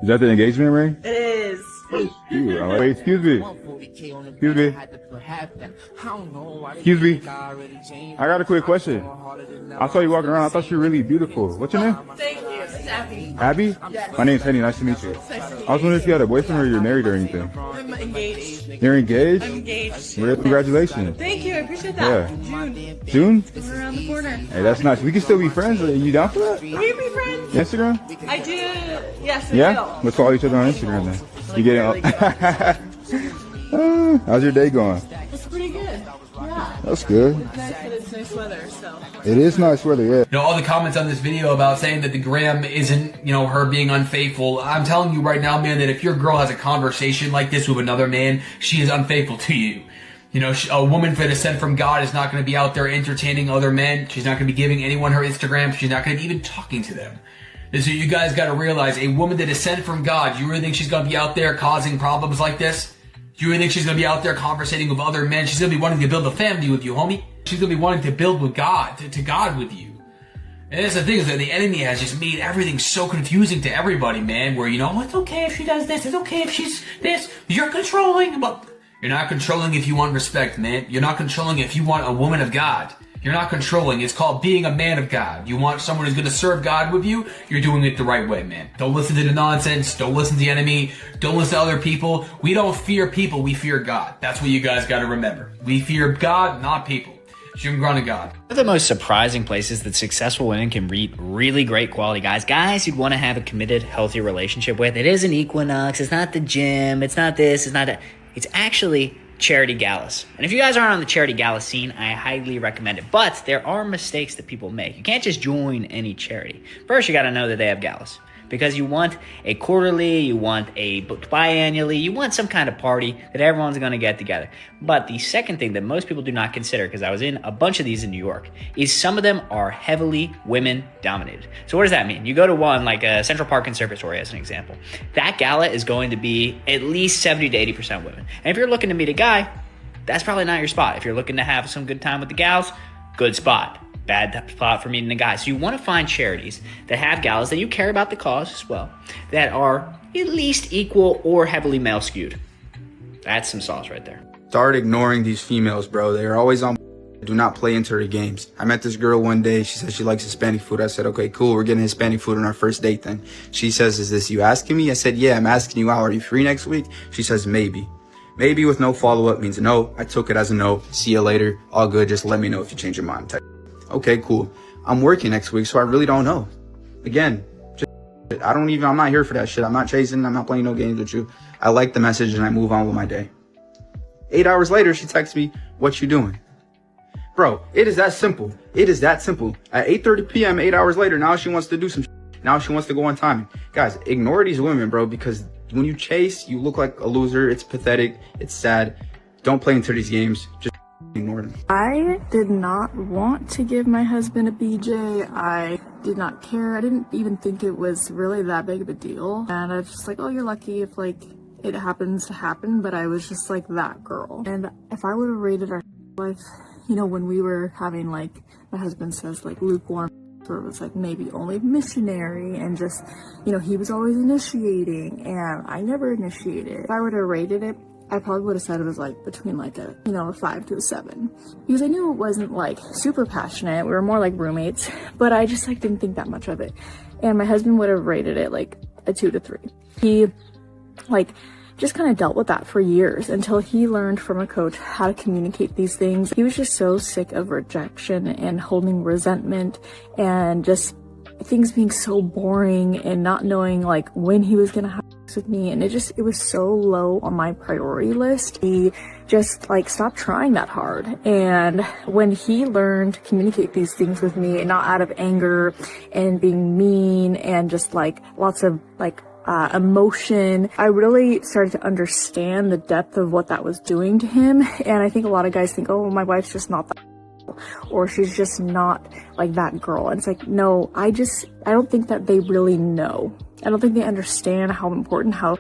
Is that the engagement ring? It is. Ooh, wait, excuse me. Excuse me. Excuse me. I got a quick question. I saw you walking around. I thought you were really beautiful. What's your name? Thank you. It's Abby. Abby? Yeah. My name's Henny. Nice to meet you. Nice to meet you. I was wondering if you had a boyfriend or you're married or anything. I'm engaged. You're engaged? I'm engaged. Well, congratulations. Thank you. I appreciate that. Yeah. June? We're around the corner. Hey, that's nice. We can still be friends. Are you down for that? We can be friends. Instagram? I do. Yes, I Yeah? do. Let's follow each other on Instagram then. You get it? How's your day going? It's pretty good. Yeah. That's good. It's nice that it's nice weather, so. It is nice weather, yeah. You know, all the comments on this video about saying that the gram isn't, you know, her being unfaithful. I'm telling you right now, man, that if your girl has a conversation like this with another man, she is unfaithful to you. You know, a woman that is sent from God is not going to be out there entertaining other men. She's not going to be giving anyone her Instagram. She's not going to be even talking to them. And so you guys got to realize, a woman that is sent from God, you really think she's going to be out there causing problems like this? Do you really think she's going to be out there conversating with other men? She's going to be wanting to build a family with you, homie. She's going to be wanting to build with God, to God with you. And that's the thing, is that the enemy has just made everything so confusing to everybody, man, where, you know, it's okay if she does this, it's okay if she's this, you're controlling. But you're not controlling if you want respect, man. You're not controlling if you want a woman of God. You're not controlling. It's called being a man of God. You want someone who's going to serve God with you, you're doing it the right way, man. Don't listen to the nonsense. Don't listen to the enemy. Don't listen to other people. We don't fear people. We fear God. That's what you guys got to remember. We fear God, not people. Jim Grun God. One of the most surprising places that successful women can meet really great quality guys you'd want to have a committed, healthy relationship with. It isn't Equinox. It's not the gym. It's not this. It's not that. It's actually charity galas. And if you guys aren't on the charity gala scene, I highly recommend it. But there are mistakes that people make. You can't just join any charity. First, you got to know that they have galas. Because you want a quarterly, you want a biannually, you want some kind of party that everyone's going to get together. But the second thing that most people do not consider, because I was in a bunch of these in New York, is some of them are heavily women dominated. So what does that mean? You go to one like a Central Park Conservatory as an example. That gala is going to be at least 70 to 80% women. And if you're looking to meet a guy, that's probably not your spot. If you're looking to have some good time with the gals, good spot. Bad spot for meeting a guy. So you want to find charities that have galas that you care about the cause as well, that are at least equal or heavily male skewed. That's some sauce right there. Start ignoring these females, bro. They're always on. Do not play into their games. I met this girl one day. She said she likes Hispanic food. I said, okay, cool. We're getting Hispanic food on our first date then. She says, is this you asking me? I said, yeah, I'm asking you out. Are you free next week? She says, maybe. Maybe with no follow-up means no. I took it as a no. See you later. All good. Just let me know if you change your mind. Okay, cool. I'm working next week, so I really don't know. Again, I'm not here for that shit. I'm not chasing. I'm not playing no games with you. I like the message and I move on with my day. 8 hours later, she texts me, what you doing? Bro, it is that simple. It is that simple. At 8:30 p.m., 8 hours later, now she wants to do some shit. Now she wants to go on timing. Guys, ignore these women, bro, because when you chase, you look like a loser. It's pathetic. It's sad. Don't play into these games. Just ignore them. I did not want to give my husband a BJ. I did not care. I didn't even think it was really that big of a deal. And I was just like, oh, you're lucky if like it happens to happen. But I was just like that girl. And if I would have rated our life, you know, when we were having like, my husband says like lukewarm, where it was like maybe only missionary and just, you know, he was always initiating and I never initiated. If I would have rated it, I probably would have said it was like between like a, you know, a 5 to a 7, because I knew it wasn't like super passionate. We were more like roommates, but I just like didn't think that much of it. And my husband would have rated it like a 2 to 3. He like just kind of dealt with that for years until he learned from a coach how to communicate these things. He was just so sick of rejection and holding resentment and just things being so boring and not knowing like when he was gonna have sex with me, and it was so low on my priority list. He just like stopped trying that hard. And when he learned to communicate these things with me, and not out of anger and being mean and just like lots of like emotion, I really started to understand the depth of what that was doing to him. And I think a lot of guys think, oh, my wife's just not that, or she's just not like that girl. And it's like, no, I don't think that they really know. I don't think they understand how important how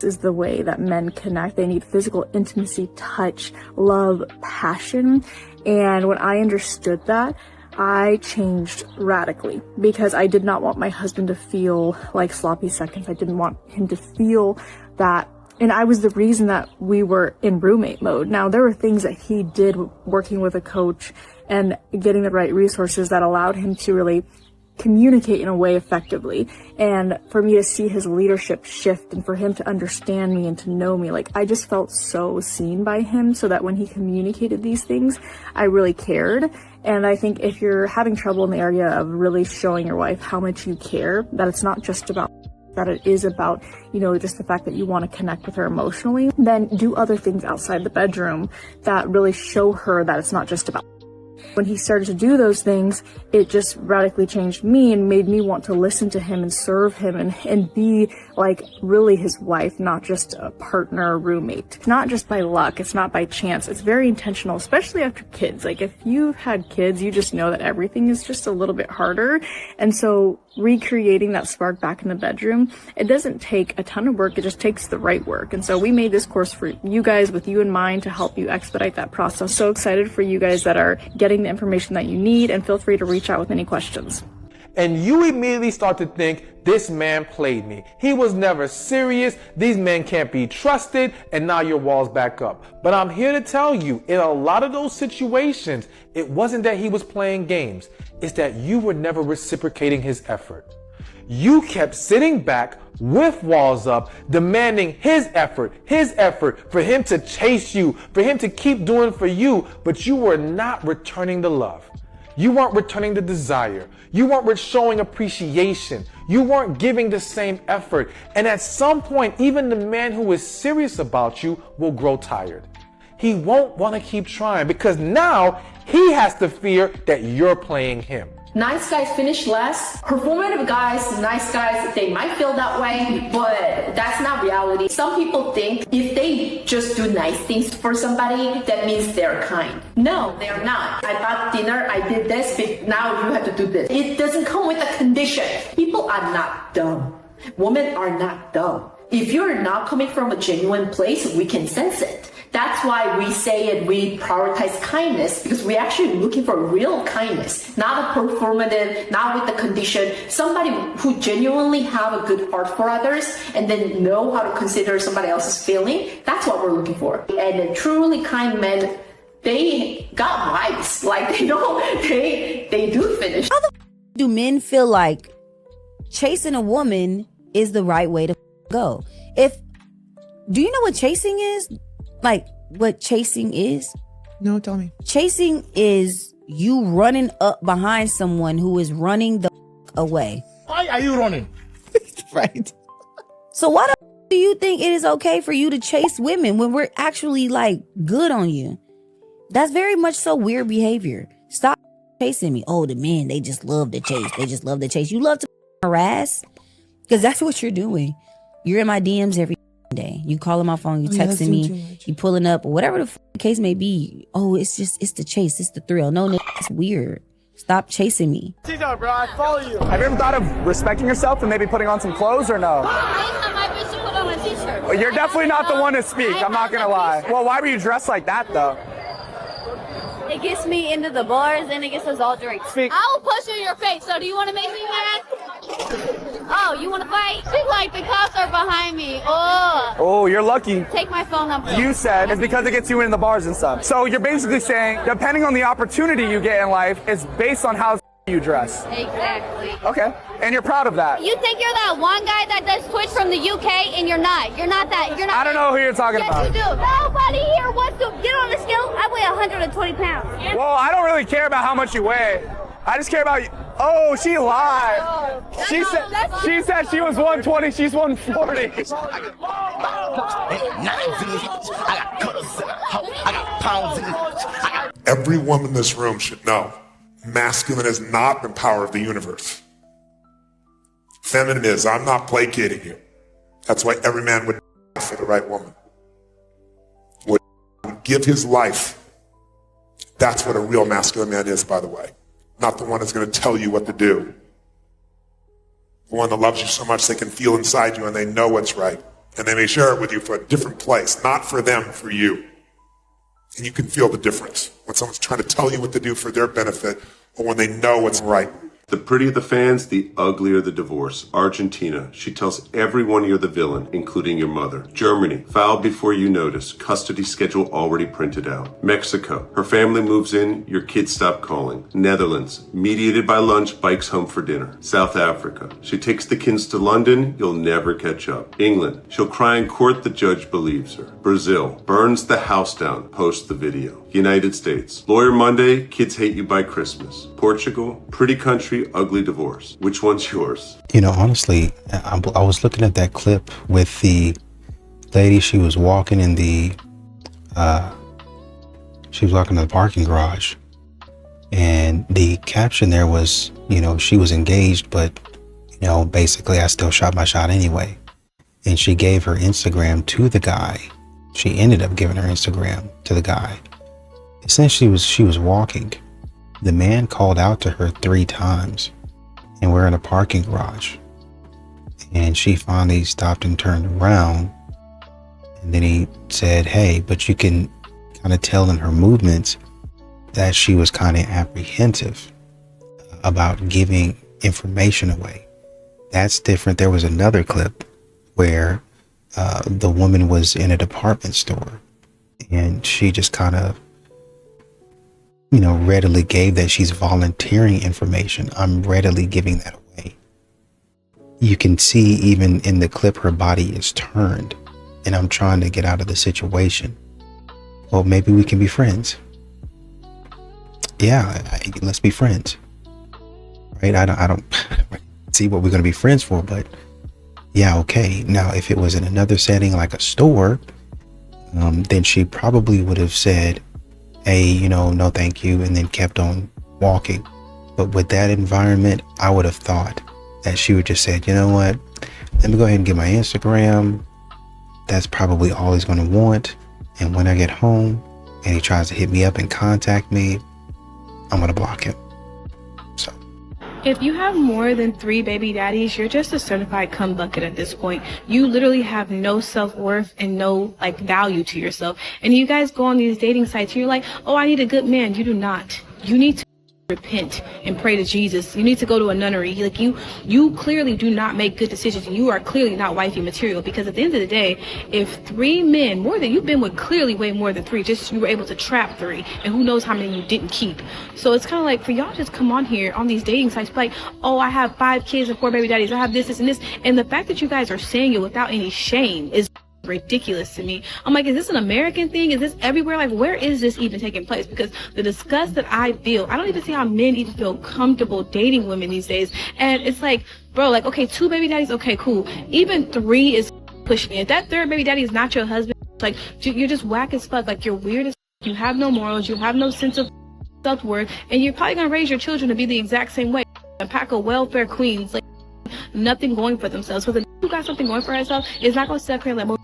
is the way that men connect. They need physical intimacy, touch, love, passion. And when I understood that, I changed radically because I did not want my husband to feel like sloppy seconds. I didn't want him to feel that. And I was the reason that we were in roommate mode. Now, there were things that he did working with a coach and getting the right resources that allowed him to really communicate in a way effectively. And for me to see his leadership shift and for him to understand me and to know me, like, I just felt so seen by him, so that when he communicated these things, I really cared. And I think if you're having trouble in the area of really showing your wife how much you care, that it's not just about that, it is about, you know, just the fact that you want to connect with her emotionally, then do other things outside the bedroom that really show her that it's not just about. When he started to do those things, it just radically changed me and made me want to listen to him and serve him and be like really his wife, not just a partner or roommate. It's not just by luck, it's not by chance, it's very intentional, especially after kids. Like, if you've had kids, you just know that everything is just a little bit harder. And so recreating that spark back in the bedroom, it doesn't take a ton of work, it just takes the right work. And so we made this course for you guys with you in mind to help you expedite that process. So excited for you guys that are getting the information that you need, and feel free to reach out with any questions. And you immediately start to think, this man played me. He was never serious. These men can't be trusted. And now your wall's back up. But I'm here to tell you, in a lot of those situations, it wasn't that he was playing games. It's that you were never reciprocating his effort. You kept sitting back with walls up, demanding his effort for him to chase you, for him to keep doing for you, but you were not returning the love. You weren't returning the desire. You weren't showing appreciation. You weren't giving the same effort. And at some point, even the man who is serious about you will grow tired. He won't want to keep trying because now he has to fear that you're playing him. Nice guys finish last. Performative guys, nice guys, they might feel that way, but that's not reality. Some people think if they just do nice things for somebody, that means they're kind. No, they're not. I bought dinner, I did this, but now you have to do this. It doesn't come with a condition. People are not dumb. Women are not dumb. If you're not coming from a genuine place, we can sense it. That's why we say it, we prioritize kindness, because we're actually looking for real kindness, not a performative, not with the condition. Somebody who genuinely have a good heart for others and then know how to consider somebody else's feeling. That's what we're looking for. And the truly kind men, they got wives. Like, they don't, they do finish. How the do men feel like chasing a woman is the right way to go? Do you know what chasing is? Like, what chasing is? No, tell me. Chasing is you running up behind someone who is running the away. Why are you running? Right. So why do you think it is okay for you to chase women when we're actually like good on you? That's very much so weird behavior. Stop chasing me. Oh, the men, they just love to chase. They just love to chase. You love to harass? Because that's what you're doing. You're in my DMs every day. You calling my phone, you texting me, you pulling up, or whatever the case may be. Oh, it's the chase, it's the thrill. No, it's weird. Stop chasing me. Bro, I follow you. Have you ever thought of respecting yourself and maybe putting on some clothes or no? Well, you're definitely not the one to speak. I'm not gonna lie. Well, why were you dressed like that though? It gets me into the bars and it gets us all drinks. Speak. I will push you in your face. So do you want to make me mad? Oh, you want to fight? She's like, the cops are behind me. Oh, you're lucky. Take my phone number. You said it's because it gets you in the bars and stuff. So you're basically saying, depending on the opportunity you get in life, it's based on how you dress. Exactly. Okay. And you're proud of that. You think you're that one guy that does Twitch from the UK and you're not. You're not that. You're not. I don't know who you're talking about. Yes, you do. Nobody here wants to get on the scale. I weigh 120 pounds. Well, I don't really care about how much you weigh. I just care about you. Oh, she lied. She said she was 120. She's 140. Every woman in this room should know masculine is not the power of the universe. Feminine is. I'm not placating you. That's why every man would for the right woman. Would give his life. That's what a real masculine man is, by the way. Not the one that's going to tell you what to do. The one that loves you so much they can feel inside you and they know what's right. And they may share it with you for a different place. Not for them, for you. And you can feel the difference when someone's trying to tell you what to do for their benefit or when they know what's right. The prettier the fans, the uglier the divorce. Argentina. She tells everyone you're the villain, including your mother. Germany. Filed before you notice. Custody schedule already printed out. Mexico. Her family moves in, your kids stop calling. Netherlands. Mediated by lunch, bikes home for dinner. South Africa. She takes the kids to London, you'll never catch up. England. She'll cry in court, the judge believes her. Brazil. Burns the house down, posts the video. United States. Lawyer Monday, kids hate you by Christmas. Portugal. Pretty country, ugly divorce. Which one's yours? You know, honestly, I was looking at that clip with the lady. She was walking in the parking garage, and the caption there was, you know, she was engaged, but, you know, basically I still shot my shot anyway. And she gave her Instagram to the guy. She ended up giving her Instagram to the guy. Essentially, she was walking. The man called out to her 3 times, and we're in a parking garage. And she finally stopped and turned around. And then he said, hey, but you can kind of tell in her movements that she was kind of apprehensive about giving information away. That's different. There was another clip where the woman was in a department store, and she just kind of, you know, readily gave that. She's volunteering information. I'm readily giving that away. You can see even in the clip, her body is turned, and I'm trying to get out of the situation. Well, maybe we can be friends. Yeah, let's be friends. Right? I don't see what we're going to be friends for, but yeah, okay. Now, if it was in another setting like a store, then she probably would have said, hey, you know, no thank you, and then kept on walking. But with that environment, I would have thought that she would just say, you know what, let me go ahead and get my Instagram. That's probably all he's going to want. And when I get home and he tries to hit me up and contact me, I'm going to block him. So if you have more than 3 baby daddies, you're just a certified cum bucket at this point. You literally have no self-worth and no like value to yourself. And you guys go on these dating sites and you're like, oh, I need a good man. You do not. You need to repent and pray to Jesus. You need to go to a nunnery. Like you clearly do not make good decisions. You are clearly not wifey material, because at the end of the day, if 3 men, more than you've been with, clearly way more than 3, just you were able to trap 3, and who knows how many you didn't keep. So it's kind of like for y'all to just come on here on these dating sites like, oh, I have 5 kids and 4 baby daddies, I have this and this, and the fact that you guys are saying it without any shame is ridiculous to me. I'm like, is this an American thing? Is this everywhere? Like, where is this even taking place? Because the disgust that I feel, I don't even see how men even feel comfortable dating women these days. And it's like, bro, like, okay, 2 baby daddies, okay, cool. Even 3 is pushing it. If that 3rd baby daddy is not your husband, like, you're just whack as fuck. Like, you're weird as fuck. You have no morals. You have no sense of self-worth. And you're probably gonna raise your children to be the exact same way. A pack of welfare queens, like, nothing going for themselves. Because if you got something going for herself, it's not gonna sit up here and let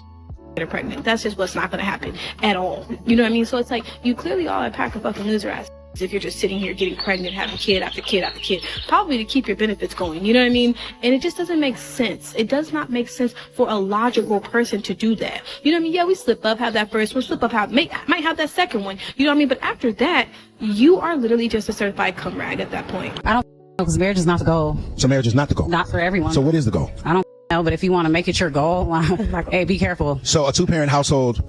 get her pregnant. That's just what's not going to happen at all. You know what I mean? So it's like, you clearly are a pack of fucking loser ass if you're just sitting here getting pregnant, having kid after kid after kid, probably to keep your benefits going. You know what I mean? And it just doesn't make sense. It does not make sense for a logical person to do that. You know what I mean? Yeah, we slip up, have that first one, slip up, might have that second one. You know what I mean? But after that, you are literally just a certified cum rag at that point. I don't know, because marriage is not the goal. So marriage is not the goal? Not for everyone. So what is the goal? I don't know, but if you want to make it your goal, hey, be careful. So a 2-parent household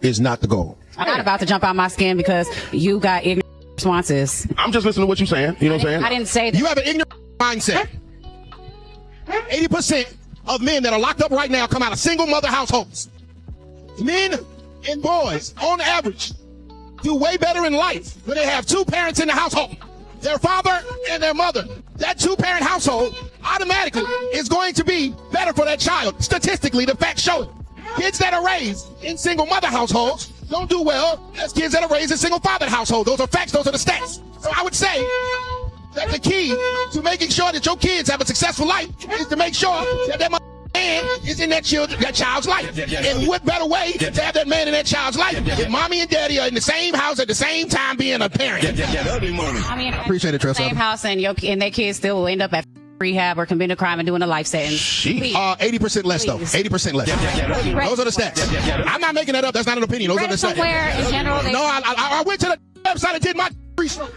is not the goal? I'm not about to jump out my skin because you got ignorant responses. I'm just listening to what you're saying. You know what I'm saying? I didn't say that. You have an ignorant mindset. 80% of men that are locked up right now come out of single mother households. Men and boys, on average, do way better in life when they have 2 parents in the household. Their father and their mother. That 2-parent household automatically is going to be better for that child. Statistically, the facts show it. Kids that are raised in single mother households don't do well as kids that are raised in single father households. Those are facts. Those are the stats. So I would say that the key to making sure that your kids have a successful life is to make sure that that man is in that child's life. And what better way to have that man in that child's life if mommy and daddy are in the same house at the same time being a parent? I mean, appreciate it, Tressa. Same house, and their kids still will end up at rehab or committing a crime and doing a life sentence. 80% less though. 80% less. Those are the stats. I'm not making that up. That's not an opinion. Those are the stats. Somewhere in general. No, I went to the website and did my research.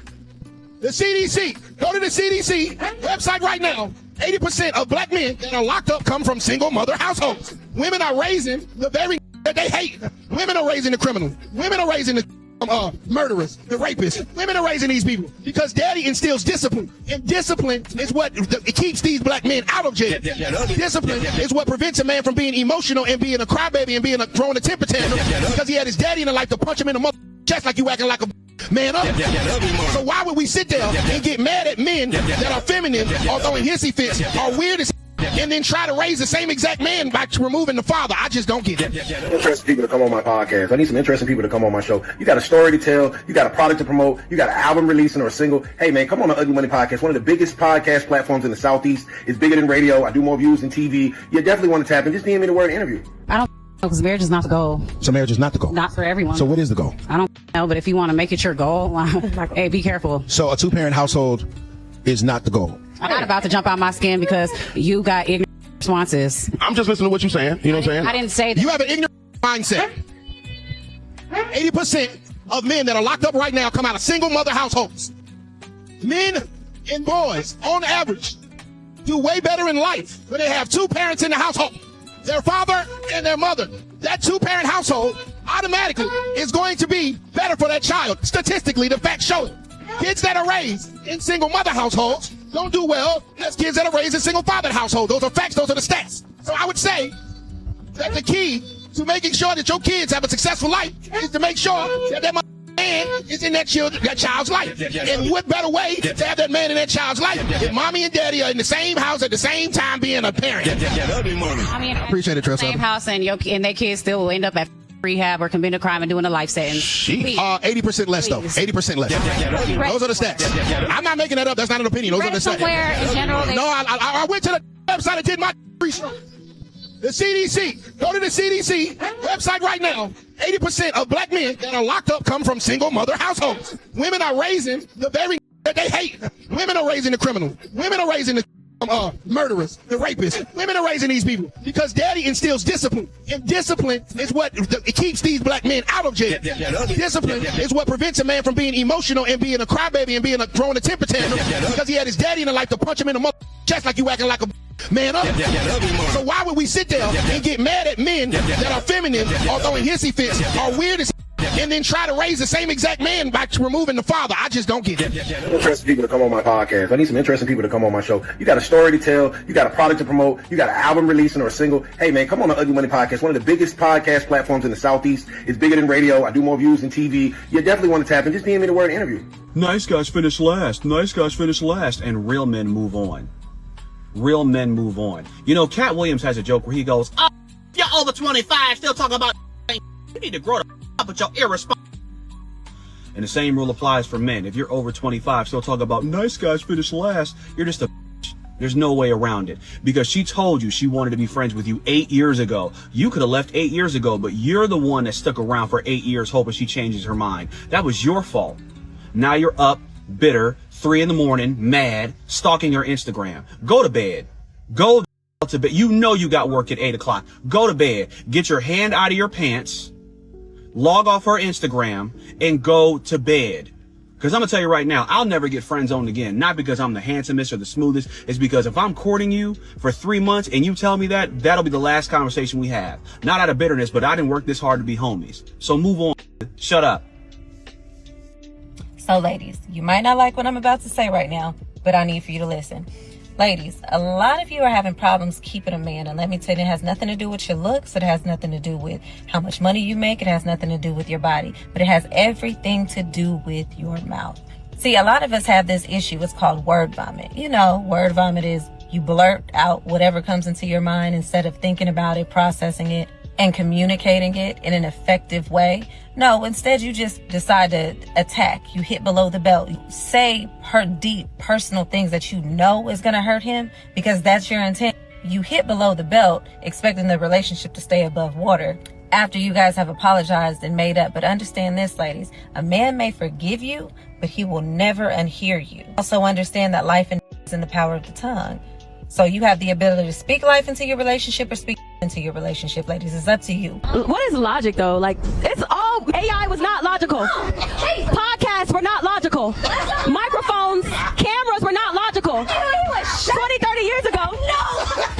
The CDC, go to the CDC website right now. 80% of black men that are locked up come from single mother households. Women are raising the very that they hate. Women are raising the criminals. Women are raising the murderers, the rapists. Women are raising these people because daddy instills discipline. And discipline is what it keeps these black men out of jail. Discipline is what prevents a man from being emotional and being a crybaby and being throwing a temper tantrum because he had his daddy in the life to punch him in the mother chest like you acting like a man up. So why would we sit there and get mad at men that are feminine or throwing hissy fits or weird as and then try to raise the same exact man by removing the father? I just don't get it. Interesting people to come on my podcast. I need some interesting people to come on my show. You got a story to tell. You got a product to promote. You got an album releasing or a single. Hey, man, come on the Ugly Money Podcast. One of the biggest podcast platforms in the Southeast. It's bigger than radio. I do more views than TV. You definitely want to tap in. Just DM me the word interview. I don't know, because marriage is not the goal. So marriage is not the goal? Not for everyone. So what is the goal? I don't know, but if you want to make it your goal, hey, be careful. So a two-parent household is not the goal? I'm not about to jump out my skin because you got ignorant responses. I'm just listening to what you're saying. You know what I'm saying? I didn't say that. You have an ignorant mindset. 80% of men that are locked up right now come out of single mother households. Men and boys, on average, do way better in life when they have two parents in the household. Their father and their mother. That two-parent household automatically is going to be better for that child. Statistically, the facts show it. Kids that are raised in single mother households don't do well as kids that are raised in single father households. Those are facts. Those are the stats. So I would say that the key to making sure that your kids have a successful life is to make sure that that man is in that child's life. And what better way to have that man in that child's life if mommy and daddy are in the same house at the same time being a parent? I mean, appreciate it, Tressa. Same house and their kids still end up at rehab or committing a crime and doing a life sentence. 80% less though. 80% less. Those are the stats. I'm not making that up. That's not an opinion. Those are the stats. Somewhere in general. No, I went to the website and did my research. The CDC. Go to the CDC website right now. 80% of black men that are locked up come from single mother households. Women are raising the very that they hate. Women are raising the criminals. Women are raising the murderers, the rapists. Women are raising these people because daddy instills discipline. And discipline is what it keeps these black men out of jail. Discipline is what prevents a man from being emotional and being a crybaby and being throwing a temper tantrum because he had his daddy in the life to punch him in the mother chest like you acting like a man up. So why would we sit there and get mad at men that are feminine or throwing hissy fits or weird as and then try to raise the same exact man by removing the father? I just don't get it. Interesting people to come on my podcast. I need some interesting people to come on my show. You got a story to tell. You got a product to promote. You got an album releasing or a single. Hey, man, come on the Ugly Money Podcast. One of the biggest podcast platforms in the Southeast. It's bigger than radio. I do more views than TV. You definitely want to tap in. Just DM me the word interview. Nice guys finish last. Nice guys finish last. And real men move on. Real men move on. You know, Cat Williams has a joke where he goes, "Oh, you're over 25, still talking about you need to grow the up with your irresponsible." And the same rule applies for men. If you're over 25, still talking about nice guys finish last, you're just a bitch. There's no way around it. Because she told you she wanted to be friends with you 8 years ago. You could have left 8 years ago, but you're the one that stuck around for 8 years hoping she changes her mind. That was your fault. Now you're up, bitter, 3 a.m, mad, stalking her Instagram. Go to bed. Go to bed. You know you got work at 8 o'clock. Go to bed. Get your hand out of your pants. Log off her Instagram and go to bed. Because I'm going to tell you right now, I'll never get friend zoned again. Not because I'm the handsomest or the smoothest. It's because if I'm courting you for 3 months and you tell me that, that'll be the last conversation we have. Not out of bitterness, but I didn't work this hard to be homies. So move on. Shut up. So ladies, you might not like what I'm about to say right now, but I need for you to listen. Ladies, a lot of you are having problems keeping a man, and let me tell you, it has nothing to do with your looks. It has nothing to do with how much money you make. It has nothing to do with your body, but it has everything to do with your mouth. See, a lot of us have this issue. It's called word vomit. You know, word vomit is you blurt out whatever comes into your mind instead of thinking about it, processing it, and communicating it in an effective way. No, instead you just decide to attack. You hit below the belt. You say hurt deep, personal things that you know is going to hurt him because that's your intent. You hit below the belt expecting the relationship to stay above water after you guys have apologized and made up. But understand this, ladies, a man may forgive you, but he will never unhear you. Also understand that life is in the power of the tongue. So you have the ability to speak life into your relationship or speak into your relationship, ladies. It's up to you. What is logic though? Like, it's all No, AI was not logical. Podcasts were not logical. Microphones, cameras were not logical. 20, 30 years ago. No.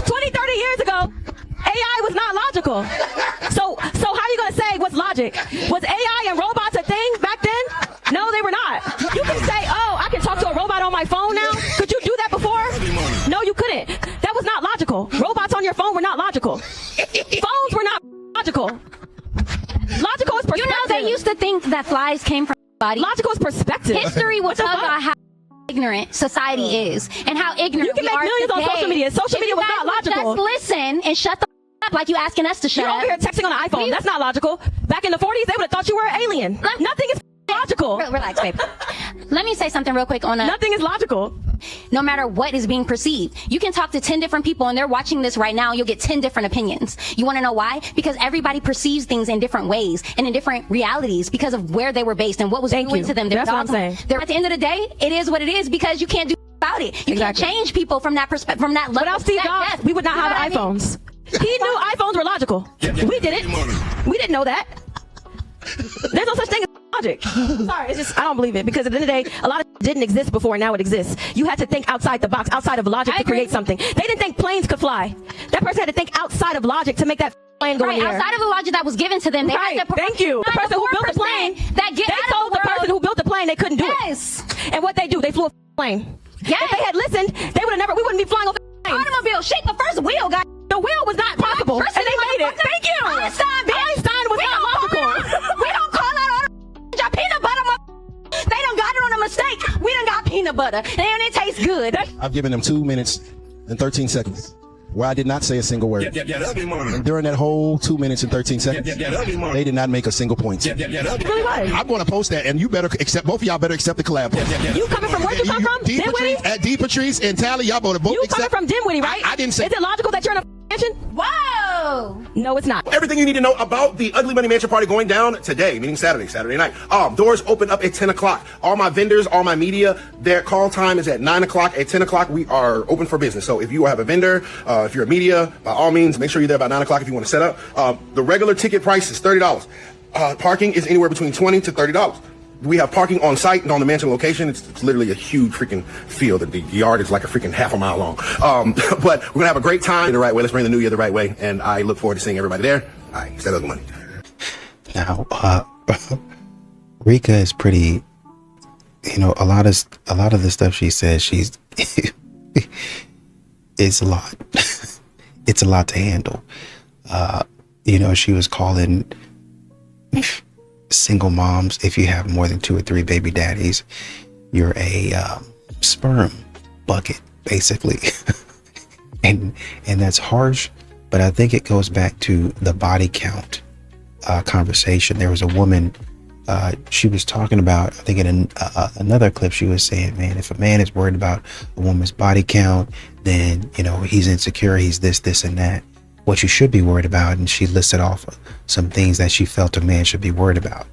20, 30 years ago, AI was not logical. So how are you going to say what's logic? Was AI and robots a thing back then? No, they were not. You can say, oh, I can talk to a robot on my phone now. Could you do that before? No, you couldn't. That was not logical. Robots on your phone were not logical. Phones were not logical. Logical is perspective. You know, they used to think that flies came from body. Logical is perspective. History will talk about how ignorant society is and how ignorant you can we make are millions today. on social media. Social media was not logical. Just listen and shut the up like you asking us to shut You're up. over here texting on an iPhone. That's not logical. Back in the 40s, they would have thought you were an alien. Nothing is logical. Relax, babe. Let me say something real quick on that. Nothing is logical. No matter what is being perceived. You can talk to 10 different people and they're watching this right now. You'll get 10 different opinions. You want to know why? Because everybody perceives things in different ways and in different realities because of where they were based and what was doing to them. That's what I'm saying. At the end of the day, it is what it is because you can't do about it. You can't change people from that perspective, from that level. Without Steve Jobs, we would not have iPhones. He knew iPhones were logical. We didn't. We didn't know that. There's no such thing as logic. Sorry, it's just, I don't believe it because at the end of the day, a lot of didn't exist before and now it exists. You had to think outside the box, outside of logic to create something. They didn't think planes could fly. That person had to think outside of logic to make that plane go in the air. Outside of the logic that was given to them, they had to thank you. The person who built the plane, they told the person who built the plane they couldn't do it. And what they do, they flew a plane. Yes. If they had listened, they would have never, we wouldn't be flying over planes. Automobile, shake the first wheel, guys. The wheel was not possible, and they made it. Thank you. Einstein was not logical. We don't call that peanut butter. They done got it on a mistake. We done got peanut butter, and it tastes good. I've given them 2 minutes and 13 seconds where I did not say a single word. And during that whole 2 minutes and 13 seconds, they did not make a single point. I'm going to post that, and you better accept, both of y'all better accept the collab. You coming from where you come from? Dinwiddie? At D. Patrice and Tally, y'all better both You accept. coming from Dinwiddie, right? I didn't say. Is it logical that you're in a mansion? Whoa! No, it's not. Everything you need to know about the Ugly Money Mansion party going down today, meaning Saturday night. Doors open up at 10 o'clock. All my vendors, all my media, their call time is at 9 o'clock. At 10 o'clock, we are open for business. So if you have a vendor, if you're a media, by all means, make sure you're there by 9 o'clock if you want to set up. The regular ticket price is $30. Parking is anywhere between $20 to $30. We have parking on site and on the mansion location. It's literally a huge freaking field. The yard is like a freaking half a mile long. But we're gonna have a great time the right way. Let's bring the new year the right way. And I look forward to seeing everybody there. All right, it's that Ugly Money. Now, Rika is pretty, you know, a lot of the stuff she says, she's, it's a lot. It's a lot to handle. You know, she was calling single moms, if you have more than 2 or 3 baby daddies, you're a sperm bucket, basically. and that's harsh, but I think it goes back to the body count conversation. There was a woman, she was talking about, I think in another clip, she was saying, man, if a man is worried about a woman's body count, then, you know, he's insecure, he's this and that. What you should be worried about, and she listed off some things that she felt a man should be worried about.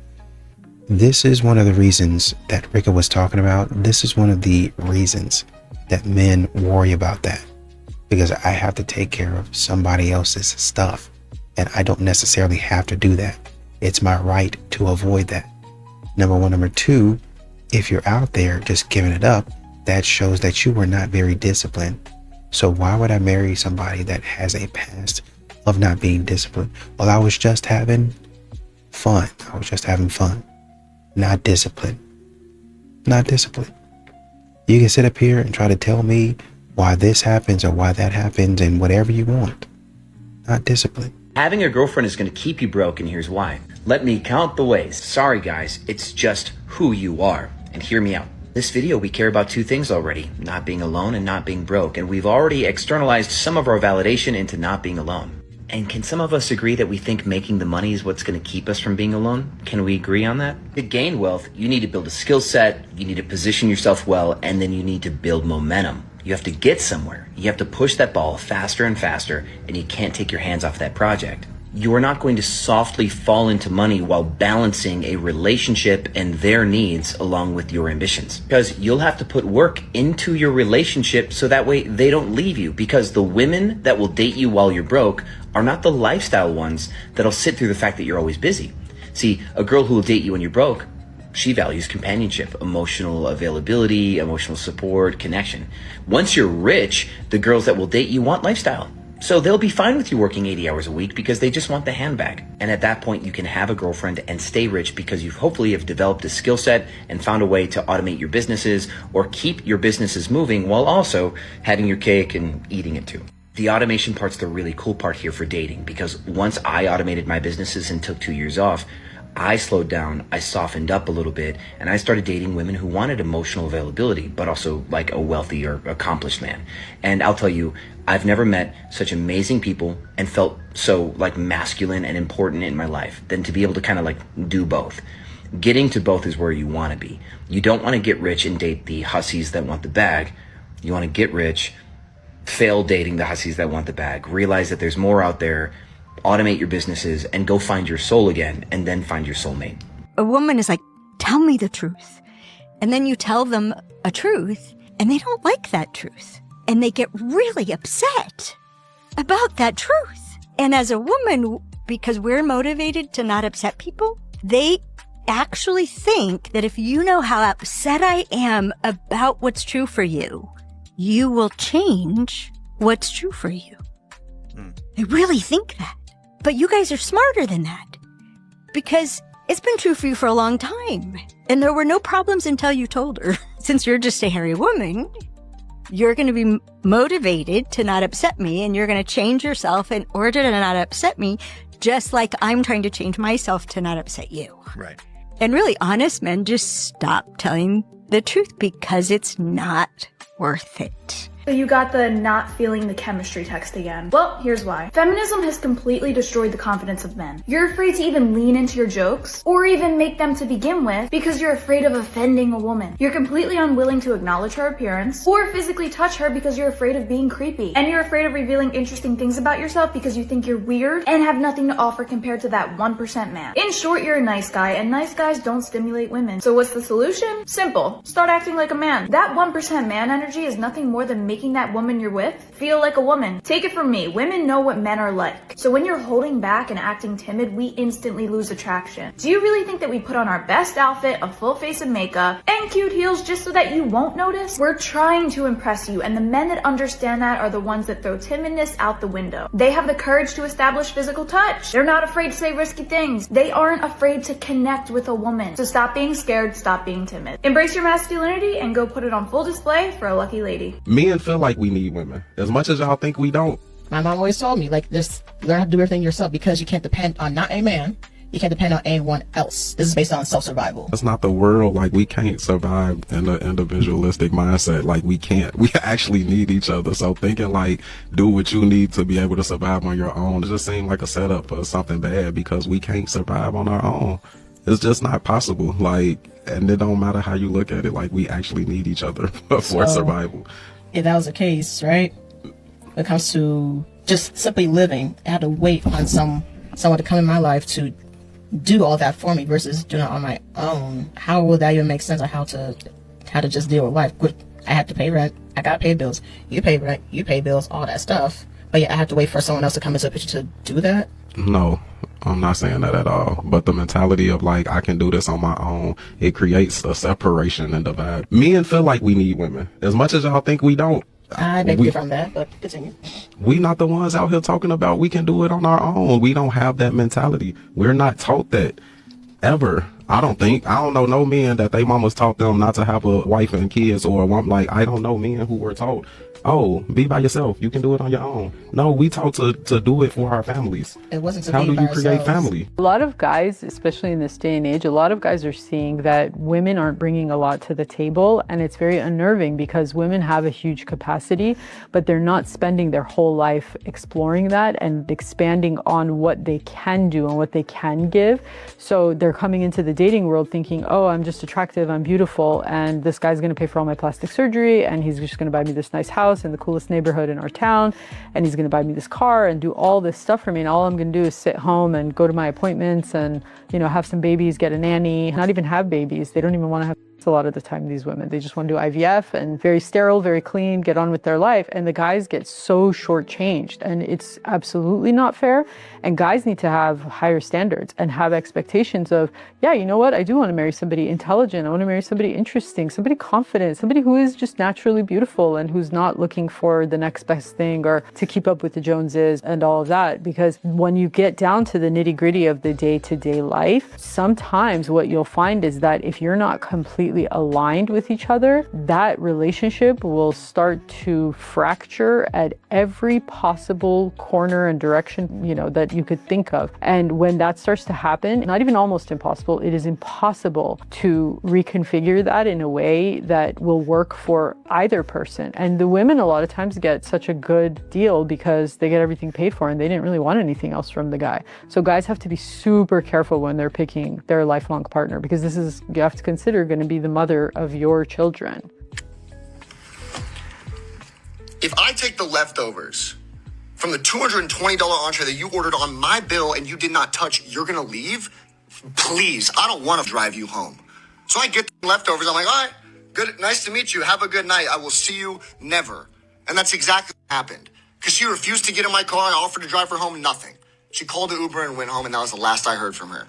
This is one of the reasons that Rika was talking about. This is one of the reasons that men worry about that, because I have to take care of somebody else's stuff, and I don't necessarily have to do that. It's my right to avoid that. Number one. Number two, if you're out there just giving it up, that shows that you were not very disciplined. So why would I marry somebody that has a past of not being disciplined? Well, I was just having fun. Not disciplined. Not disciplined. You can sit up here and try to tell me why this happens or why that happens and whatever you want. Not disciplined. Having a girlfriend is going to keep you broke, and here's why. Let me count the ways. Sorry guys, it's just who you are. And hear me out. This video, we care about 2 things already, not being alone and not being broke, and we've already externalized some of our validation into not being alone. And can some of us agree that we think making the money is what's going to keep us from being alone? Can we agree on that? To gain wealth, you need to build a skill set, you need to position yourself well, and then you need to build momentum. You have to get somewhere. You have to push that ball faster and faster, and you can't take your hands off that project. You are not going to softly fall into money while balancing a relationship and their needs along with your ambitions. Because you'll have to put work into your relationship so that way they don't leave you. Because the women that will date you while you're broke are not the lifestyle ones that'll sit through the fact that you're always busy. See, a girl who will date you when you're broke, she values companionship, emotional availability, emotional support, connection. Once you're rich, the girls that will date you want lifestyle. So they'll be fine with you working 80 hours a week because they just want the handbag. And at that point, you can have a girlfriend and stay rich because you've hopefully have developed a skill set and found a way to automate your businesses or keep your businesses moving while also having your cake and eating it too. The automation part's the really cool part here for dating, because once I automated my businesses and took 2 years off, I slowed down, I softened up a little bit, and I started dating women who wanted emotional availability, but also like a wealthy or accomplished man. And I'll tell you, I've never met such amazing people and felt so like masculine and important in my life than to be able to kind of like do both. Getting to both is where you want to be. You don't want to get rich and date the hussies that want the bag. You want to get rich, fail dating the hussies that want the bag, realize that there's more out there, automate your businesses, and go find your soul again, and then find your soulmate. A woman is like, tell me the truth. And then you tell them a truth, and they don't like that truth. And they get really upset about that truth. And as a woman, because we're motivated to not upset people, they actually think that if you know how upset I am about what's true for you, you will change what's true for you. They really think that. But you guys are smarter than that, because it's been true for you for a long time. And there were no problems until you told her. Since you're just a hairy woman, you're going to be motivated to not upset me, and you're going to change yourself in order to not upset me, just like I'm trying to change myself to not upset you. Right. And really, honest men just stop telling the truth because it's not worth it. So you got the not feeling the chemistry text again. Well, here's why. Feminism has completely destroyed the confidence of men. You're afraid to even lean into your jokes, or even make them to begin with, because you're afraid of offending a woman. You're completely unwilling to acknowledge her appearance, or physically touch her because you're afraid of being creepy. And you're afraid of revealing interesting things about yourself because you think you're weird and have nothing to offer compared to that 1% man. In short, you're a nice guy, and nice guys don't stimulate women. So what's the solution? Simple. Start acting like a man. That 1% man energy is nothing more than making that woman you're with feel like a woman. Take it from me, women know what men are like. So when you're holding back and acting timid, we instantly lose attraction. Do you really think that we put on our best outfit, a full face of makeup, and cute heels just so that you won't notice? We're trying to impress you, and the men that understand that are the ones that throw timidness out the window. They have the courage to establish physical touch. They're not afraid to say risky things. They aren't afraid to connect with a woman. So stop being scared, stop being timid. Embrace your masculinity and go put it on full display for a lucky lady. Men feel like we need women as much as y'all think we don't. My mom always told me, like, just learn how to do everything yourself, because you can't depend on not a man. You can't depend on anyone else. This is based on self-survival. That's not the world. Like, we can't survive in an individualistic mindset. Like, we can't. We actually need each other. So thinking like, do what you need to be able to survive on your own, it just seems like a setup for something bad, because we can't survive on our own. It's just not possible. Like, and it don't matter how you look at it. Like, we actually need each other for survival. If that was the case, right? When it comes to just simply living, I had to wait on someone to come in my life to do all that for me versus doing it on my own. How would that even make sense on how to just deal with life? I have to pay rent, I gotta pay bills, you pay rent, you pay bills, all that stuff. But yeah, I have to wait for someone else to come into the picture to do that? No, I'm not saying that at all. But the mentality of like, I can do this on my own, it creates a separation and divide. Men feel like we need women as much as y'all think we don't. I beg to differ from that, but continue. We not the ones out here talking about we can do it on our own. We don't have that mentality. We're not taught that ever. I don't know no men that they mamas taught them not to have a wife and kids, or like, I don't know men who were taught, oh, be by yourself, you can do it on your own. No, we taught to do it for our families. It wasn't to How be do by you create ourselves. family? A lot of guys, especially in this day and age, a lot of guys are seeing that women aren't bringing a lot to the table, and it's very unnerving because women have a huge capacity, but they're not spending their whole life exploring that and expanding on what they can do and what they can give. So they're coming into the dating world thinking, oh, I'm just attractive, I'm beautiful, and this guy's gonna pay for all my plastic surgery, and he's just gonna buy me this nice house in the coolest neighborhood in our town, and he's gonna buy me this car and do all this stuff for me, and all I'm gonna do is sit home and go to my appointments and, you know, have some babies, get a nanny, not even have babies. They don't even want to have a lot of the time, these women. They just want to do IVF and very sterile, very clean, get on with their life. And the guys get so shortchanged, and it's absolutely not fair. And guys need to have higher standards and have expectations of, yeah, you know what? I do want to marry somebody intelligent. I want to marry somebody interesting, somebody confident, somebody who is just naturally beautiful and who's not looking for the next best thing or to keep up with the Joneses and all of that. Because when you get down to the nitty-gritty of the day-to-day life, sometimes what you'll find is that if you're not completely aligned with each other, that relationship will start to fracture at every possible corner and direction, you know, that you could think of. And when that starts to happen, not even almost impossible, it is impossible to reconfigure that in a way that will work for either person. And the women a lot of times get such a good deal because they get everything paid for and they didn't really want anything else from the guy. So guys have to be super careful when they're picking their lifelong partner, because this is, you have to consider, going to be the mother of your children. If I take the leftovers from the $220 entree that you ordered on my bill and you did not touch, you're gonna leave? Please, I don't want to drive you home. So I get the leftovers. I'm like, all right, good, nice to meet you. Have a good night. I will see you never. And that's exactly what happened. Because she refused to get in my car. I offered to drive her home, nothing. She called the Uber and went home, and that was the last I heard from her.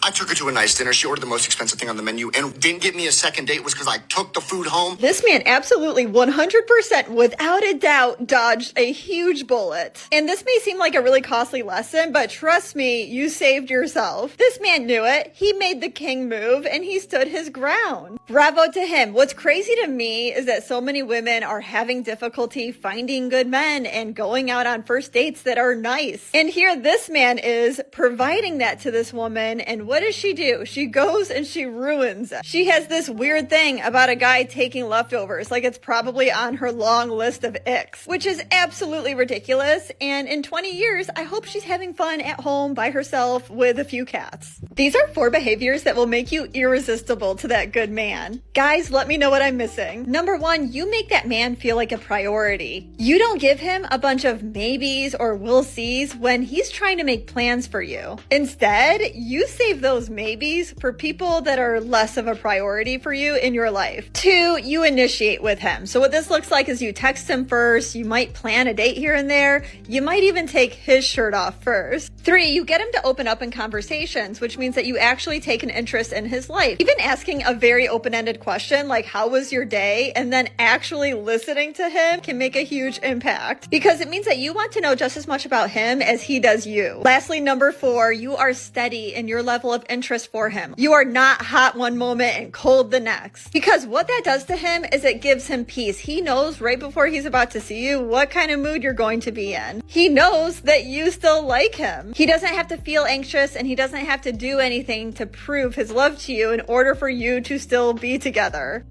I took her to a nice dinner. She ordered the most expensive thing on the menu and didn't get me a second date was because I took the food home. This man absolutely 100% without a doubt dodged a huge bullet. And this may seem like a really costly lesson, but trust me, you saved yourself. This man knew it. He made the king move and he stood his ground. Bravo to him. What's crazy to me is that so many women are having difficulty finding good men and going out on first dates that are nice. And here this man is providing that to this woman, and what does she do? She goes and she ruins it. She has this weird thing about a guy taking leftovers, like it's probably on her long list of icks, which is absolutely ridiculous. And in 20 years, I hope she's having fun at home by herself with a few cats. These are 4 behaviors that will make you irresistible to that good man. Guys, let me know what I'm missing. Number 1, you make that man feel like a priority. You don't give him a bunch of maybes or will sees when he's trying to make plans for you. Instead, you save those maybes for people that are less of a priority for you in your life. 2, you initiate with him. So what this looks like is you text him first, you might plan a date here and there, you might even take his shirt off first. 3, you get him to open up in conversations, which means that you actually take an interest in his life. Even asking a very open-ended question like, how was your day? And then actually listening to him can make a huge impact, because it means that you want to know just as much about him as he does you. Lastly, number 4, you are steady in your level of interest for him. You are not hot one moment and cold the next, because what that does to him is it gives him peace. He knows right before he's about to see you what kind of mood you're going to be in. He knows that you still like him. He doesn't have to feel anxious, and he doesn't have to do anything to prove his love to you in order for you to still be together.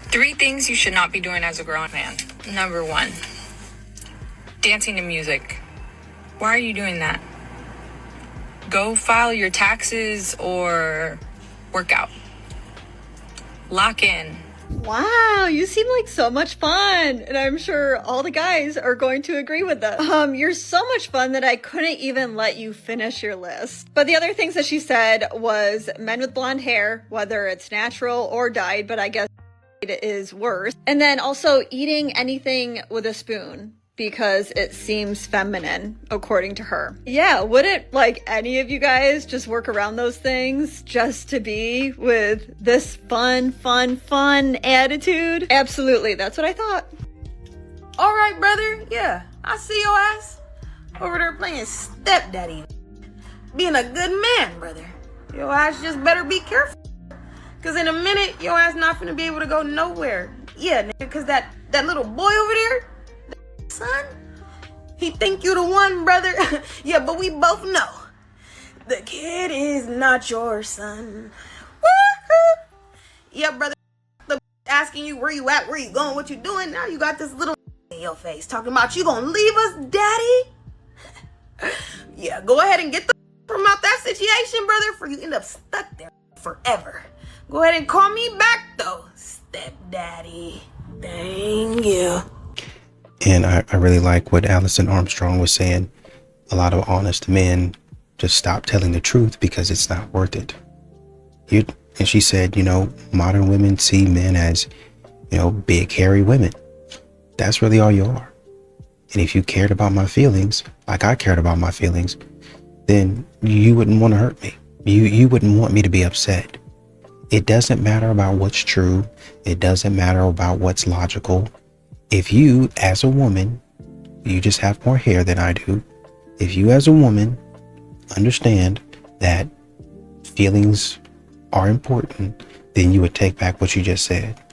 3 things you should not be doing as a grown man. Number 1, dancing to music. Why are you doing that? Go file your taxes or work out. Lock in. Wow, you seem like so much fun, and I'm sure all the guys are going to agree with this. You're so much fun that I couldn't even let you finish your list. But the other things that she said was men with blonde hair, whether it's natural or dyed, but I guess it is worse. And then also eating anything with a spoon, because it seems feminine, according to her. Yeah, wouldn't like any of you guys just work around those things just to be with this fun attitude? Absolutely, that's what I thought. All right, brother. Yeah, I see your ass over there playing stepdaddy. Being a good man, brother. Your ass just better be careful. Cause in a minute, your ass not gonna be able to go nowhere. Yeah, nigga, cause that little boy over there, son, he think you the one, brother. Yeah, but we both know the kid is not your son. Woo-hoo. Yeah, brother, the asking you where you at, where you going, what you doing. Now you got this little in your face talking about you gonna leave us, daddy. Yeah, go ahead and get the from out that situation, brother, for you end up stuck there forever. Go ahead and call me back though, stepdaddy. Dang you. And I really like what Alison Armstrong was saying. A lot of honest men just stop telling the truth because it's not worth it. And she said, modern women see men as, big, hairy women. That's really all you are. And if you cared about my feelings, like I cared about my feelings, then you wouldn't want to hurt me. You wouldn't want me to be upset. It doesn't matter about what's true. It doesn't matter about what's logical. If you, as a woman, you just have more hair than I do. If you, as a woman, understand that feelings are important, then you would take back what you just said.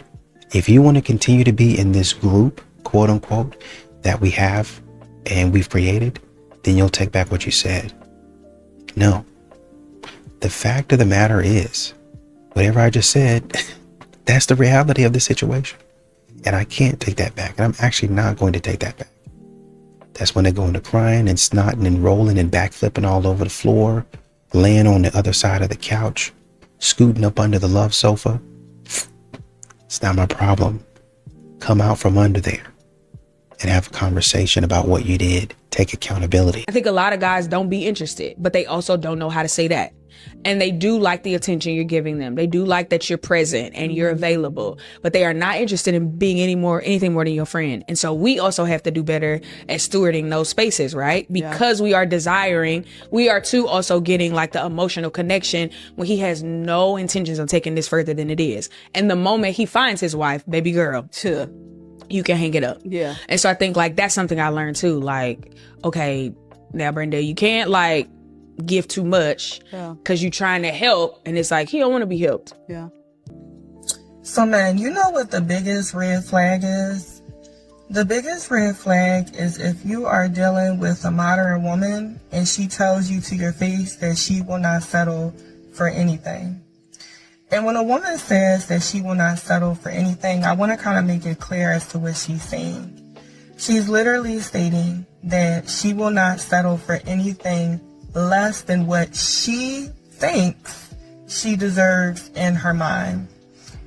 If you want to continue to be in this group, quote unquote, that we have and we've created, then you'll take back what you said. No. The fact of the matter is, whatever I just said, that's the reality of the situation. And I can't take that back. And I'm actually not going to take that back. That's when they go into crying and snotting and rolling and backflipping all over the floor, laying on the other side of the couch, scooting up under the love sofa. It's not my problem. Come out from under there and have a conversation about what you did. Take accountability. I think a lot of guys don't be interested, but they also don't know how to say that. And they do like the attention you're giving them. They do like that you're present and you're available, but they are not interested in being anything more than your friend. And so we also have to do better at stewarding those spaces, right? Because we are desiring, we are too also getting like the emotional connection when he has no intentions of taking this further than it is. And the moment he finds his wife, baby girl, you can hang it up. Yeah. And so I think like that's something I learned too. Like, okay, now Brenda, you can't like give too much because you're trying to help and it's like he don't want to be helped. Yeah. So man, you know what the biggest red flag is? The biggest red flag is if you are dealing with a modern woman and she tells you to your face that she will not settle for anything. And when a woman says that she will not settle for anything, I want to kind of make it clear as to what she's saying. She's literally stating that she will not settle for anything less than what she thinks she deserves in her mind.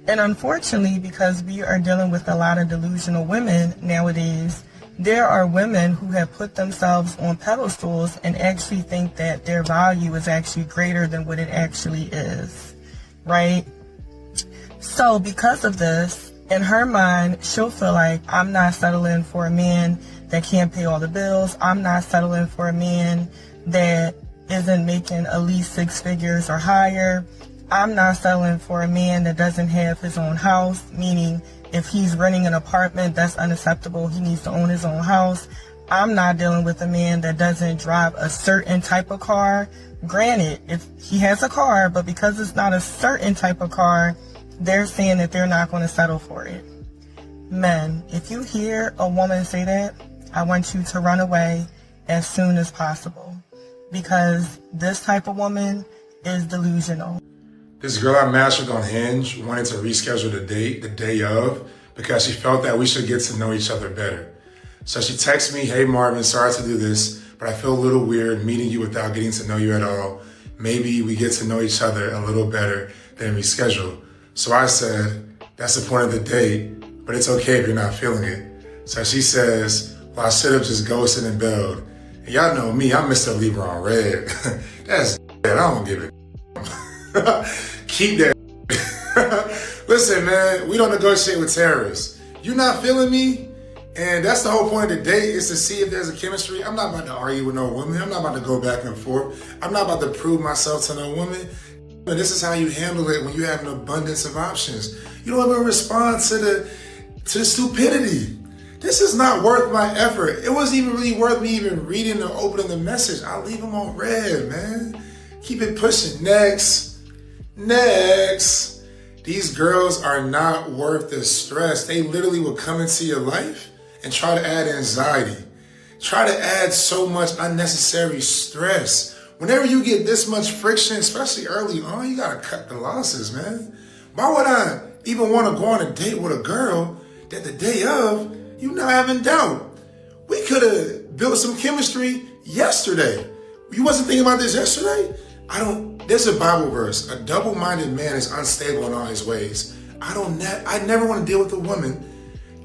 And unfortunately, because we are dealing with a lot of delusional women nowadays, there are women who have put themselves on pedestals and actually think that their value is actually greater than what it actually is. Right? So because of this, in her mind, she'll feel like I'm not settling for a man that can't pay all the bills. I'm not settling for a man that isn't making at least 6 figures or higher. I'm not settling for a man that doesn't have his own house, meaning if he's renting an apartment, that's unacceptable. He needs to own his own house. I'm not dealing with a man that doesn't drive a certain type of car. Granted, if he has a car, but because it's not a certain type of car, they're saying that they're not going to settle for it. Men, if you hear a woman say that, I want you to run away as soon as possible, because this type of woman is delusional. This girl I matched with on Hinge wanted to reschedule the date the day of because she felt that we should get to know each other better. So she texted me, "Hey Marvin, sorry to do this, but I feel a little weird meeting you without getting to know you at all. Maybe we get to know each other a little better than reschedule." So I said, "That's the point of the date, but it's okay if you're not feeling it." So she says, "Well, I should have just ghosted and bailed." And y'all know me, I'm Mr. Libra on red. That's I don't give it. Keep that. Listen, man, we don't negotiate with terrorists. You not feeling me? And that's the whole point of the date, is to see if there's a chemistry. I'm not about to argue with no woman. I'm not about to go back and forth. I'm not about to prove myself to no woman. And this is how you handle it when you have an abundance of options. You don't even respond to the stupidity. This is not worth my effort. It wasn't even really worth me even reading or opening the message. I'll leave them on red, man. Keep it pushing. Next. These girls are not worth the stress. They literally will come into your life and try to add anxiety. Try to add so much unnecessary stress. Whenever you get this much friction, especially early on, you gotta cut the losses, man. Why would I even want to go on a date with a girl that the day of, you not having doubt? We could have built some chemistry yesterday. You wasn't thinking about this yesterday? There's a Bible verse, a double-minded man is unstable in all his ways. I never want to deal with a woman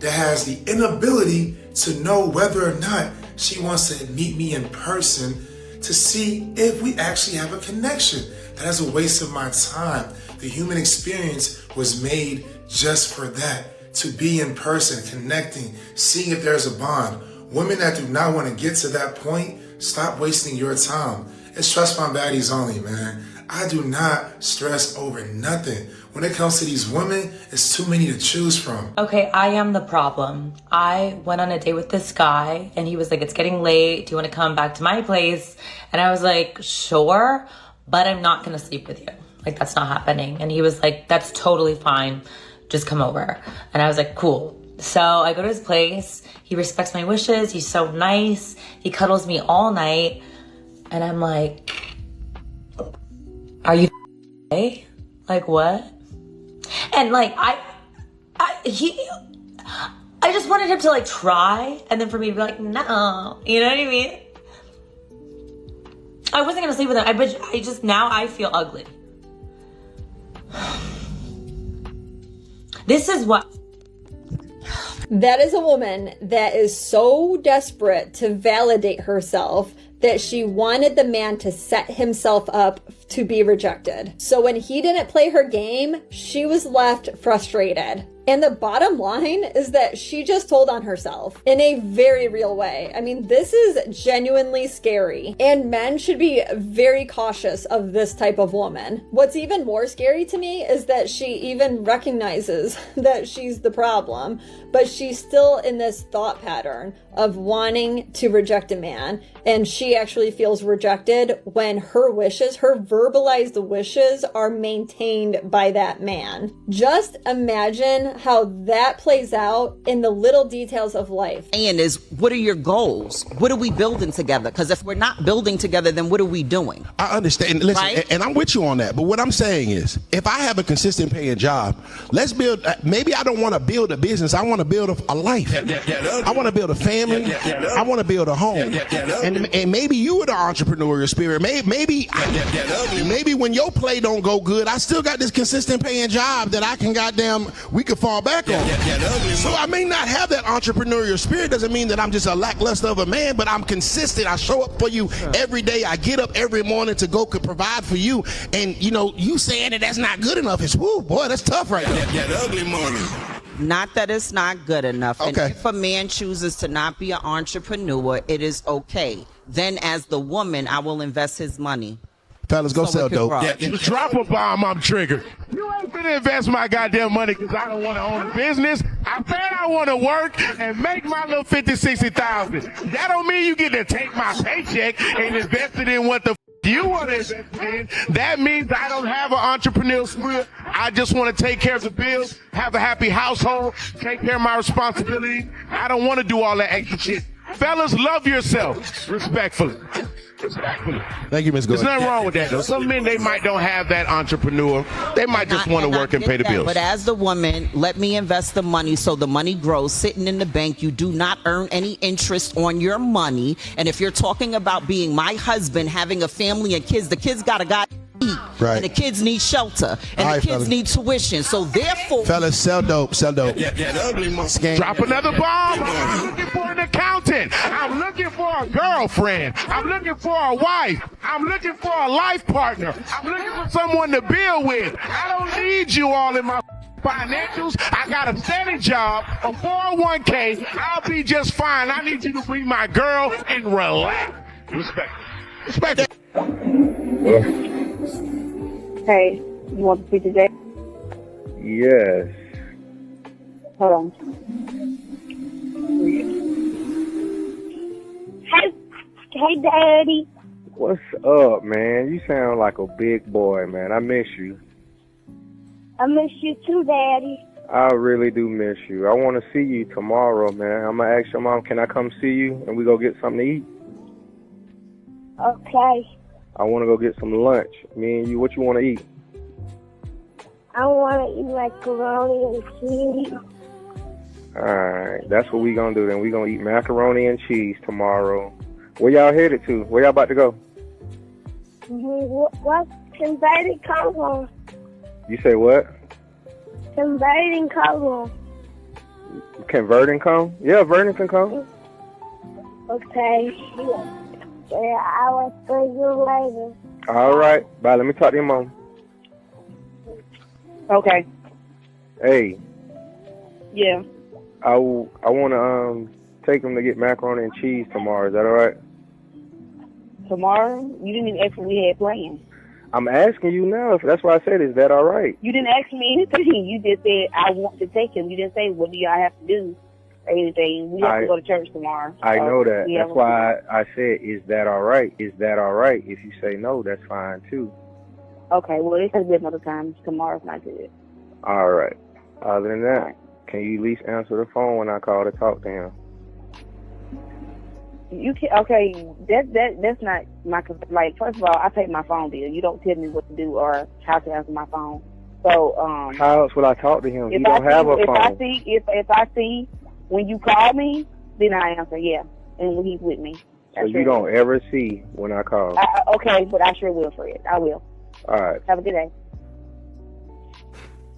that has the inability to know whether or not she wants to meet me in person to see if we actually have a connection. That is a waste of my time. The human experience was made just for that, to be in person, connecting, seeing if there's a bond. Women that do not want to get to that point, stop wasting your time. It's Stress Fund Baddies only, man. I do not stress over nothing. When it comes to these women, it's too many to choose from. Okay, I am the problem. I went on a date with this guy and he was like, it's getting late. Do you want to come back to my place? And I was like, sure, but I'm not going to sleep with you. Like, that's not happening. And he was like, that's totally fine. Just come over. And I was like, cool. So I go to his place. He respects my wishes. He's so nice. He cuddles me all night. And I'm like, are you okay? Like, what? And like, I just wanted him to like try, and then for me to be like, no, you know what I mean? I wasn't gonna sleep with him. I feel ugly. This is what. That is a woman that is so desperate to validate herself that she wanted the man to set himself up to be rejected. So when he didn't play her game, she was left frustrated. And the bottom line is that she just told on herself in a very real way. I mean, this is genuinely scary, and men should be very cautious of this type of woman. What's even more scary to me is that she even recognizes that she's the problem, but she's still in this thought pattern of wanting to reject a man. And she actually feels rejected when her wishes, her verbalized wishes, are maintained by that man. Just imagine how that plays out in the little details of life. And is, what are your goals? What are we building together? Because if we're not building together, then what are we doing? I understand. Listen, right? and I'm with you on that. But what I'm saying is, if I have a consistent paying job, let's build, maybe I don't want to build a business. I want to build a life. I want to build a family. I want to build a home. And maybe you were the entrepreneurial spirit. Maybe when your play don't go good, I still got this consistent paying job that I can we could fall back on. So I may not have that entrepreneurial spirit. Doesn't mean that I'm just a lackluster of a man, but I'm consistent. I show up for you every day. I get up every morning to go provide for you. And you saying that that's not good enough is, whoo, boy, that's tough right now. That ugly morning. Not that it's not good enough. Okay. And if a man chooses to not be an entrepreneur, it is okay. Then as the woman, I will invest his money. Fellas, go sell dope. Drop a bomb, I'm triggered. You ain't finna invest my goddamn money because I don't want to own a business. I bet I want to work and make my little 50, 60,000. That don't mean you get to take my paycheck and invest it in what the you want to invest in. That means I don't have an entrepreneurial spirit. I just want to take care of the bills, have a happy household, take care of my responsibilities. I don't want to do all that extra shit. Fellas, love yourself. Respectfully. Thank you, Ms. Gordon. There's nothing wrong with that, though. Some men, they might don't have that entrepreneur. They might just want to work and pay the bills. But as the woman, let me invest the money so the money grows. Sitting in the bank, you do not earn any interest on your money. And if you're talking about being my husband, having a family and kids, the kids got to eat. Right. And the kids need shelter. And all the right, kids fellas. need tuition. So therefore... Fellas, sell dope. Sell dope. Drop another bomb. I'm looking for an accountant. I'm looking for a girlfriend. I'm looking for a wife. I'm looking for a life partner. I'm looking for someone to build with. I don't need you all in my financials. I got a steady job, a 401k. I'll be just fine. I need you to be my girl and relax. Respect. Respect. Hey, you want to speak to Jay? Yes. Hold on. Hey, Daddy. What's up, man? You sound like a big boy, man. I miss you. I miss you too, Daddy. I really do miss you. I want to see you tomorrow, man. I'm going to ask your mom, can I come see you and we go get something to eat? Okay. I want to go get some lunch. Me and you, what you want to eat? I want to eat macaroni and cheese. All right, that's what we going to do then. We going to eat macaroni and cheese tomorrow. Where y'all headed to? Where y'all about to go? What? Converting color. You say what? Converting color. Can come? Yeah, Vernon can come. Okay. Yeah, I will see you later. All right. Bye. Let me talk to your mom. Okay. Hey. Yeah. I want to take him to get macaroni and cheese tomorrow. Is that all right? Tomorrow? You didn't even ask what we had planned. I'm asking you now. That's why I said, is that all right? You didn't ask me anything. You just said, I want to take him. You didn't say, what do y'all have to do or anything. We have to go to church tomorrow. I know that. Yeah, That's why I said, is that all right? Is that all right? If you say no, that's fine too. Okay, well, it has been another time. Tomorrow's not good. All right. Other than that, can you at least answer the phone when I call to talk to him? You can okay. That's not my like. First of all, I pay my phone bill. You don't tell me what to do or how to answer my phone. So how else will I talk to him? He if don't have a phone. If I see when you call me, then I answer. Yeah, and when he's with me. So you don't ever see when I call. Okay, but I sure will, Fred. I will. All right. Have a good day.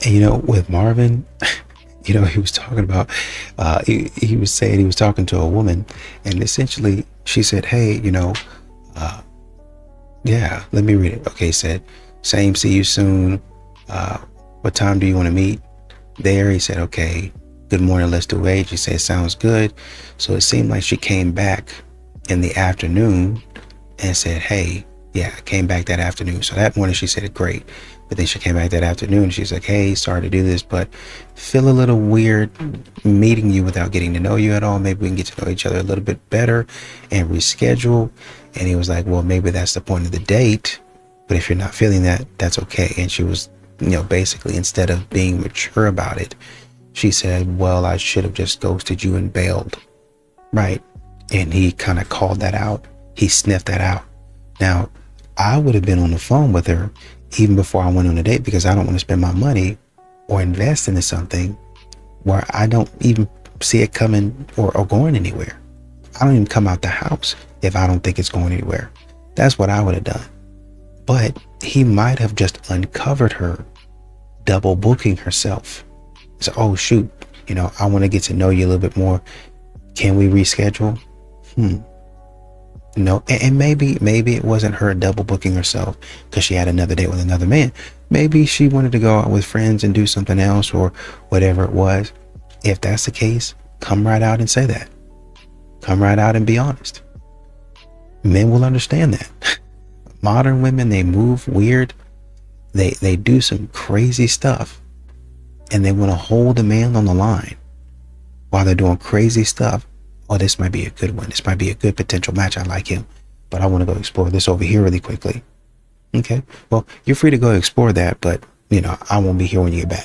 And you know, with Marvin, you know, he was talking about, he was saying he was talking to a woman, and essentially she said, hey, you know, yeah, let me read it. Okay, he said, same, see you soon. What time do you want to meet? There, he said, okay, good morning, let's do age. He said, sounds good. So it seemed like she came back in the afternoon and said, hey, yeah, I came back that afternoon. So that morning she said, great. But then she came back that afternoon and she's like, hey, sorry to do this, but feel a little weird meeting you without getting to know you at all. Maybe we can get to know each other a little bit better and reschedule. And he was like, well, maybe that's the point of the date, but if you're not feeling that, that's okay. And she was, you know, basically, instead of being mature about it, she said, well, I should have just ghosted you and bailed. Right. And he kind of called that out. He sniffed that out. Now, I would have been on the phone with her even before I went on a date, because I don't want to spend my money or invest into something where I don't even see it coming or going anywhere. I don't even come out the house if I don't think it's going anywhere. That's what I would have done. But he might have just uncovered her double booking herself. So, oh shoot, you know, I want to get to know you a little bit more. Can we reschedule? No, and maybe it wasn't her double booking herself because she had another date with another man. Maybe she wanted to go out with friends and do something else or whatever it was. If that's the case, come right out and say that. Come right out and be honest. Men will understand that. Modern women, they move weird. They do some crazy stuff, and they want to hold a man on the line while they're doing crazy stuff. Oh, this might be a good one. This might be a good potential match. I like him, but I want to go explore this over here really quickly. Okay, well, you're free to go explore that, but you know, I won't be here when you get back.